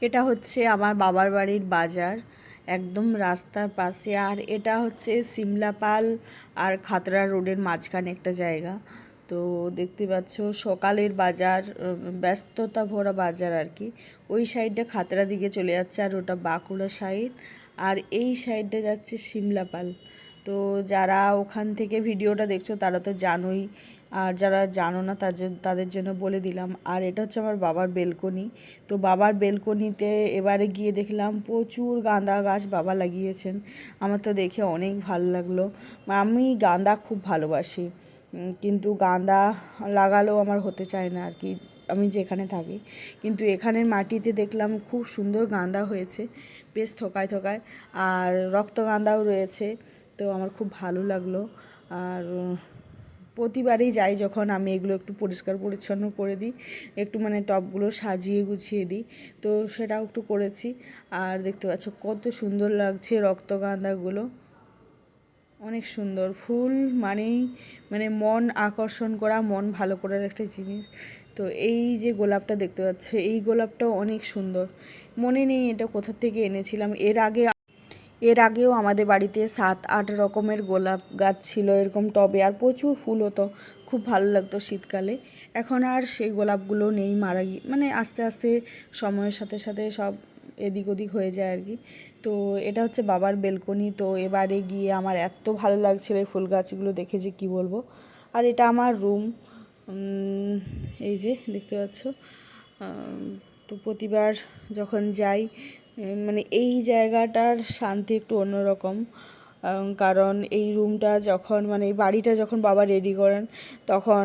এটা হচ্ছে আমার বাবার বাড়ির বাজার, একদম রাস্তার পাশে। আর এটা হচ্ছে সিমলাপাল আর খাতড়া রোডের মাঝখানে একটা জায়গা। তো দেখতে পাচ্ছ সকালের বাজার, ব্যস্ততা ভরা বাজার আর কি। ওই সাইডটা খাতড়া দিকে চলে যাচ্ছে আর ওটা বাঁকুড়া সাইড, আর এই সাইডটা যাচ্ছে সিমলাপাল। তো যারা ওখান থেকে ভিডিওটা দেখছো তারা তো জানোই, আর যারা জানো না তাদের জন্য বলে দিলাম। আর এটা হচ্ছে আমার বাবার বেলকনি। তো বাবার বেলকনিতে এবারে গিয়ে দেখলাম প্রচুর গাঁদা গাছ বাবা লাগিয়েছেন। আমার তো দেখে অনেক ভালো লাগলো। আমি গাঁদা খুব ভালোবাসি, কিন্তু গাঁদা লাগালেও আমার হতে চায় না আর কি, আমি যেখানে থাকি। কিন্তু এখানের মাটিতে দেখলাম খুব সুন্দর গাঁদা হয়েছে, বেশ থোকায় থোকায়, আর রক্তগাঁদাও রয়েছে। তো আমার খুব ভালো লাগলো। আর প্রতিবারই যাই যখন আমি এগুলো একটু পরিষ্কার পরিচ্ছন্ন করে দিই, একটু মানে টবগুলো সাজিয়ে গুছিয়ে দিই, তো সেটাও একটু করেছি। আর দেখতে পাচ্ছ কত সুন্দর লাগছে রক্তগাঁদাগুলো, অনেক সুন্দর ফুল। মানে মন আকর্ষণ করা, মন ভালো করার একটা জিনিস। তো এই যে গোলাপটা দেখতে পাচ্ছ, এই গোলাপটাও অনেক সুন্দর। মনে নেই এটা কোথা থেকে এনেছিলাম। এর আগেও আমাদের বাড়িতে 7-8 রকমের গোলাপ গাছ ছিল এরকম টবে, আর প্রচুর ফুল হতো, খুব ভালো লাগতো শীতকালে। এখন আর সেই গোলাপগুলো নেই, মারা গিয়ে মানে আস্তে আস্তে সময়ের সাথে সাথে সব এদিক ওদিক হয়ে যায় আর কি। তো এটা হচ্ছে বাবার বেলকনি। তো এবারে গিয়ে আমার এত ভালো লাগছিল এই ফুল গাছগুলো দেখে যে কি বলবো। আর এটা আমার রুম, এই যে দেখতে পাচ্ছ। তো প্রতিবার যখন যাই, মানে এই জায়গাটার শান্তি একটু অন্যরকম। কারণ এই রুমটা যখন মানে এই বাড়িটা যখন বাবা রেডি করেন, তখন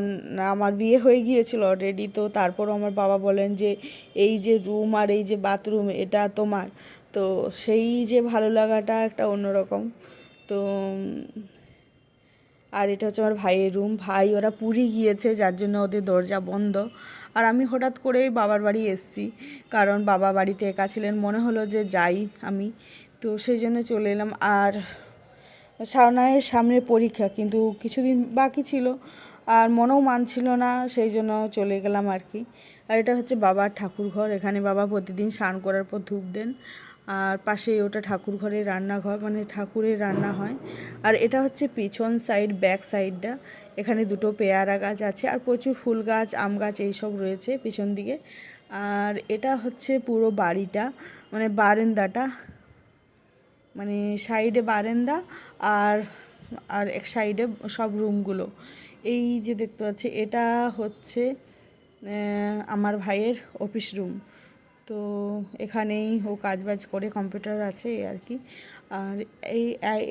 আমার বিয়ে হয়ে গিয়েছিল অলরেডি। তো তারপরও আমার বাবা বলেন যে এই যে রুম আর এই যে বাথরুম এটা তোমার। তো সেই যে ভালো লাগাটা একটা অন্যরকম। তো আর এটা হচ্ছে আমার ভাইয়ের রুম। ভাই ওরা পুরী গিয়েছে, যার জন্য ওদের দরজা বন্ধ। আর আমি হঠাৎ করেই বাবার বাড়ি এসেছি, কারণ বাবা বাড়িতে একা ছিলেন, মনে হলো যে যাই আমি, তো সেই জন্য চলে এলাম। আর সায়নায়ের সামনে পরীক্ষা, কিন্তু কিছুদিন বাকি ছিল, আর মনেও মানছিল না, সেই জন্য চলে গেলাম আর কি। আর এটা হচ্ছে বাবার ঠাকুর ঘর, এখানে বাবা প্রতিদিন স্নান করার পর ধূপ দেন। আর পাশেই ওটা ঠাকুর ঘরের রান্নাঘর, মানে ঠাকুরের রান্না হয়। আর এটা হচ্ছে পিছন সাইড, ব্যাক সাইডটা। এখানে দুটো পেয়ারা গাছ আছে, আর প্রচুর ফুল গাছ, আম গাছ এইসব রয়েছে পিছন দিকে। আর এটা হচ্ছে পুরো বাড়িটা, মানে বারান্দাটা, মানে সাইডে বারান্দা, আর আর এক সাইডে সব রুমগুলো। এই যে দেখতে পাচ্ছি এটা হচ্ছে আমার ভাইয়ের অফিস রুম। তো এখানেই ও কাজবাজ করে, কম্পিউটার আছে এই আর কি। আর এই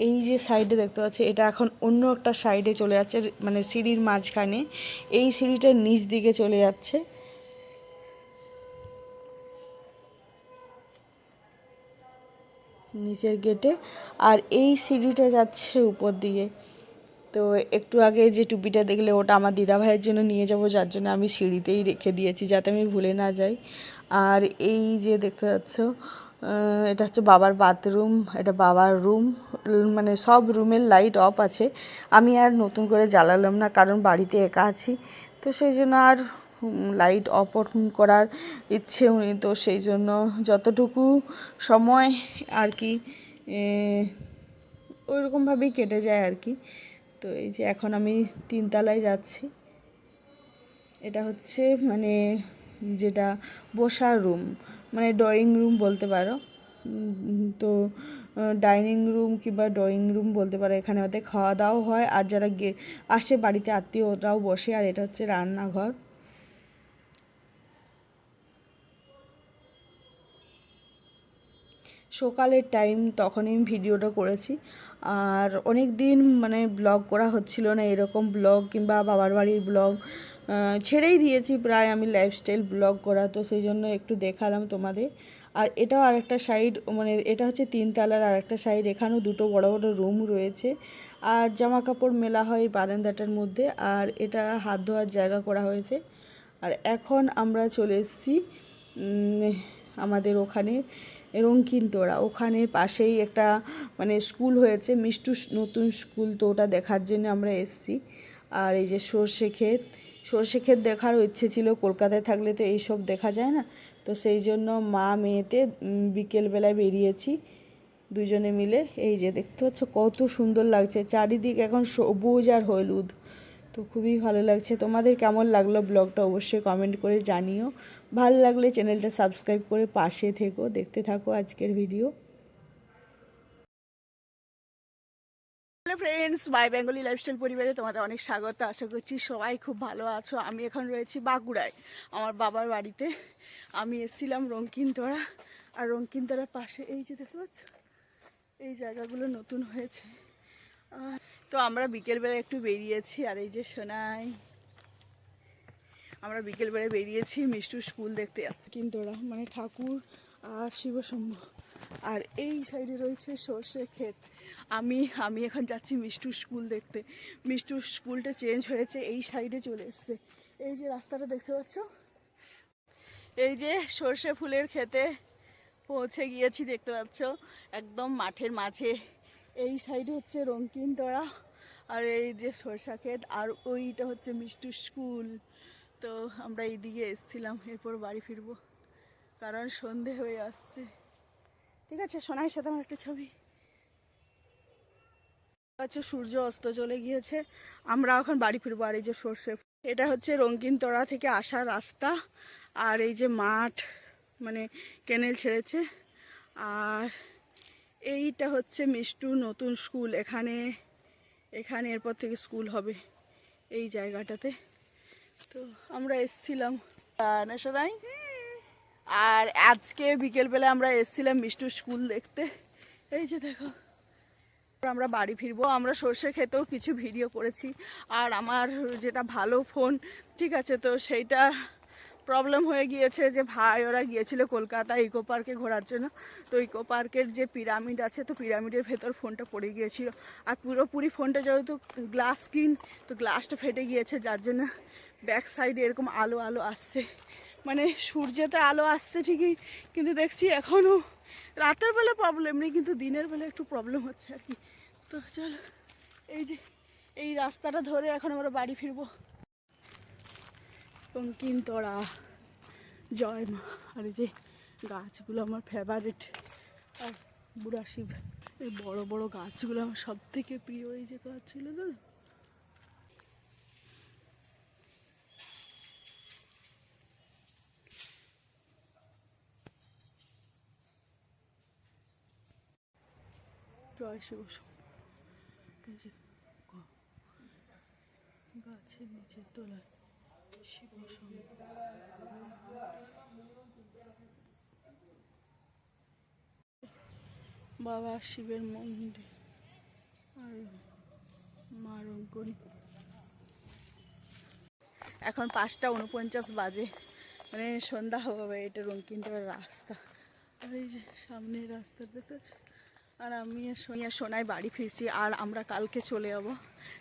এই যে সাইডে দেখতে পাচ্ছি, এটা এখন অন্য একটা সাইডে চলে যাচ্ছে, মানে সিঁড়ির মাঝখানে, এই সিঁড়িটার নিচ দিকে চলে যাচ্ছে নিচের গেটে। আর এই সিঁড়িটা যাচ্ছে উপর দিকে। তো একটু আগে যে টুপিটা দেখলে, ওটা আমার দিদাভাইয়ের জন্য নিয়ে যাব, যার জন্য আমি সিঁড়িতেই রেখে দিয়েছি যাতে আমি ভুলে না যাই। আর এই যে দেখতে পাচ্ছ, এটা হচ্ছে বাবার বাথরুম, এটা বাবার রুম। মানে সব রুমের লাইট অফ আছে, আমি আর নতুন করে জ্বালালাম না, কারণ বাড়িতে একা আছি। তো সেই জন্য আর লাইট অফ করার ইচ্ছেও নেই। তো সেই জন্য যতটুকু সময় আর কি ওইরকমভাবেই কেটে যায় আর কি। তো এই যে এখন আমি 3 তলায় যাচ্ছি। এটা হচ্ছে মানে যেটা বসার রুম, মানে ড্রয়িং রুম বলতে পারো। তো ডাইনিং রুম কিংবা ড্রয়িং রুম বলতে পারো। এখানে ওদের খাওয়া দাওয়া হয়, আর যারা আসে বাড়িতে আত্মীয় ওরাও বসে। আর এটা হচ্ছে রান্নাঘর। সকালের টাইম, তখনই আমি ভিডিওটা করেছি। আর অনেক দিন মানে ব্লগ করা হচ্ছিল না, এরকম ব্লগ কিংবা বাবার বাড়ির ব্লগ ছেড়েই দিয়েছি প্রায় আমি লাইফস্টাইল ব্লগ করা। তো সেই জন্য একটু দেখালাম তোমাদের। আর এটাও আরেকটা সাইড, মানে এটা হচ্ছে 3 তলার আরেকটা সাইড, এখানেও দুটো বড় বড় রুম রয়েছে। আর জামা কাপড় মেলা হয় বারান্দাটার মধ্যে। আর এটা হাত ধোয়ার জায়গা করা হয়েছে। আর এখন আমরা চলে এসেছি আমাদের ওখানে রঙ্কিনতোড়া, ওখানে পাশেই একটা মানে স্কুল হয়েছে, মিষ্টু নতুন স্কুল, তো ওটা দেখার জন্য আমরা এসেছি। আর এই যে সর্ষে ক্ষেত, সর্ষে ক্ষেত দেখারও ইচ্ছে ছিল, কলকাতায় থাকলে তো এইসব দেখা যায় না। তো সেই জন্য মা মেয়েতে বিকেলবেলায় বেরিয়েছি দুজনে মিলে। এই যে দেখতে পাচ্ছ কত সুন্দর লাগছে, চারিদিক এখন সবুজ আর হলুদ, তো খুবই ভালো লাগছে। তোমাদের কেমন লাগলো ব্লগটা অবশ্যই কমেন্ট করে জানিও। ভালো লাগলে চ্যানেলটা সাবস্ক্রাইব করে পাশে থেকো, দেখতে থাকো আজকের ভিডিও। হ্যালো ফ্রেন্ডস, মাই বেঙ্গলি লাইফস্টাইল পরিবারে তোমাদের অনেক স্বাগত। আশা করছি সবাই খুব ভালো আছো। আমি এখন রয়েছি বাঁকুড়ায় আমার বাবার বাড়িতে। আমি এসেছিলাম রঙ্কিনতোড়া, আর রঙ্কিনতোড়ার পাশে এই যে দেখতে পাচ্ছ এই জায়গাগুলো নতুন হয়েছে। তো আমরা বিকেলবেলা একটু বেরিয়েছি, আর এই যে সোনাই, আমরা বিকেলবেলা বেরিয়েছি মিষ্টুর স্কুল দেখতে যাচ্ছি রঙ্কিনতোড়া, মানে ঠাকুর আর শিবশম্ভ। আর এই সাইডে রয়েছে সর্ষে ক্ষেত। আমি এখন যাচ্ছি মিষ্টুর স্কুল দেখতে। মিষ্টুর স্কুলটা চেঞ্জ হয়েছে, এই সাইডে চলে এসছে। এই যে রাস্তাটা দেখতে পাচ্ছ, এই যে সর্ষে ফুলের ক্ষেতে পৌঁছে গিয়েছি দেখতে পাচ্ছ, একদম মাঠের মাঝে। এই সাইডে হচ্ছে রঙ্কিনতোড়া, আর এই যে সর্ষা ক্ষেত, আর ওইটা হচ্ছে মিষ্টুর স্কুল। তো আমরা এইদিকে এসছিলাম, এরপর বাড়ি ফিরবো কারণ সন্ধে হয়ে আসছে। ঠিক আছে, সোনাইয়ের সাথে আমার একটা ছবি। আচ্ছা, সূর্য অস্ত চলে গিয়েছে, আমরা এখন বাড়ি ফিরবো। আর এই যে সর্ষে, এটা হচ্ছে রঙ্কিনতোড়া থেকে আসার রাস্তা। আর এই যে মাঠ, মানে ক্যানেল ছেড়েছে। আর এইটা হচ্ছে মিষ্টু নতুন স্কুল, এখানে এরপর থেকে স্কুল হবে এই জায়গাটাতে। তো আমরা এসছিলাম না সবাই, আর আজকে বিকেলবেলা আমরা এসছিলাম মিষ্টুর স্কুল দেখতে। এই যে দেখো, আমরা বাড়ি ফিরবো। আমরা সর্ষে খেতেও কিছু ভিডিও করেছি, আর আমার যেটা ভালো ফোন, ঠিক আছে, তো সেইটা প্রবলেম হয়ে গিয়েছে। যে ভাই ওরা গিয়েছিল কলকাতা ইকো পার্কে ঘোরার জন্য, তো ইকো পার্কের যে পিরামিড আছে, তো পিরামিডের ভেতর ফোনটা পড়ে গিয়েছিল। আর পুরোপুরি ফোনটা যেহেতু গ্লাস স্ক্রিন, তো গ্লাসটা ফেটে গিয়েছে, যার জন্য ব্যাক সাইডে এরকম আলো আলো আসছে। মানে সূর্যেতে আলো আসছে ঠিকই, কিন্তু দেখছি এখনও রাতের বেলা প্রবলেম নেই, কিন্তু দিনের বেলা একটু প্রবলেম হচ্ছে আর কি। তো চলো, এই যে এই রাস্তাটা ধরে এখন আমরা বাড়ি ফিরবো। রঙ্কিনতোড়া, জয় মা। আর এই যে গাছগুলো আমার ফেভারিট, আর বুড়া শিব, এই বড় বড় গাছগুলো আমার সব থেকে প্রিয়। এই যে গাছগুলো না, জয় শিব। এই যে গাছের নিচে তোলায় শিব বাবা শিবের মন্দির, আর মা রঙ্কনী। এখন 5:49 বাজে, মানে সন্ধ্যা হবে। এটা রঙ্কিনতোড়ার রাস্তা, আর এই যে সামনে রাস্তা দেখতেছে। আর আমি আর সোনাই বাড়ি ফিরছি, আর আমরা কালকে চলে যাবো।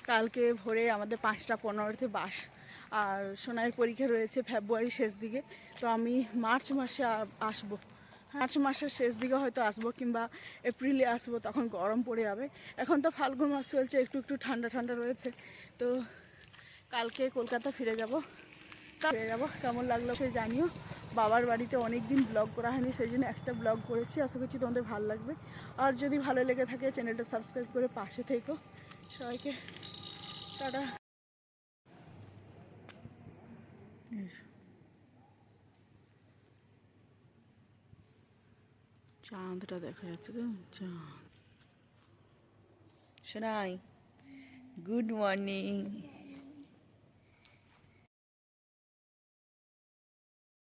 কালকে ভোরে আমাদের 5:15-তে বাস। আর সোনাইয়ের পরীক্ষা রয়েছে ফেব্রুয়ারির শেষ দিকে, তো আমি মার্চ মাসে আসবো। মার্চ মাসের শেষ দিকে হয়তো আসবো, কিংবা এপ্রিলে আসবো, তখন গরম পড়ে যাবে। এখন তো ফাল্গুন মাস চলছে, একটু একটু ঠান্ডা ঠান্ডা রয়েছে। তো কালকে কলকাতা ফিরে যাব। কেমন লাগলো সে জানিও। বাবার বাড়িতে অনেক দিন ব্লগ করা হয়নি, সেই জন্য একটা ব্লগ করেছি। আশা করছি তোমাদের ভালো লাগবে, আর যদি ভালো লেগে থাকে চ্যানেলটা সাবস্ক্রাইব করে পাশে থেকো। সবাইকে টাটা। চাঁদটা দেখা যাচ্ছে তো, চাঁদ। শোনাই, গুড মর্নিং।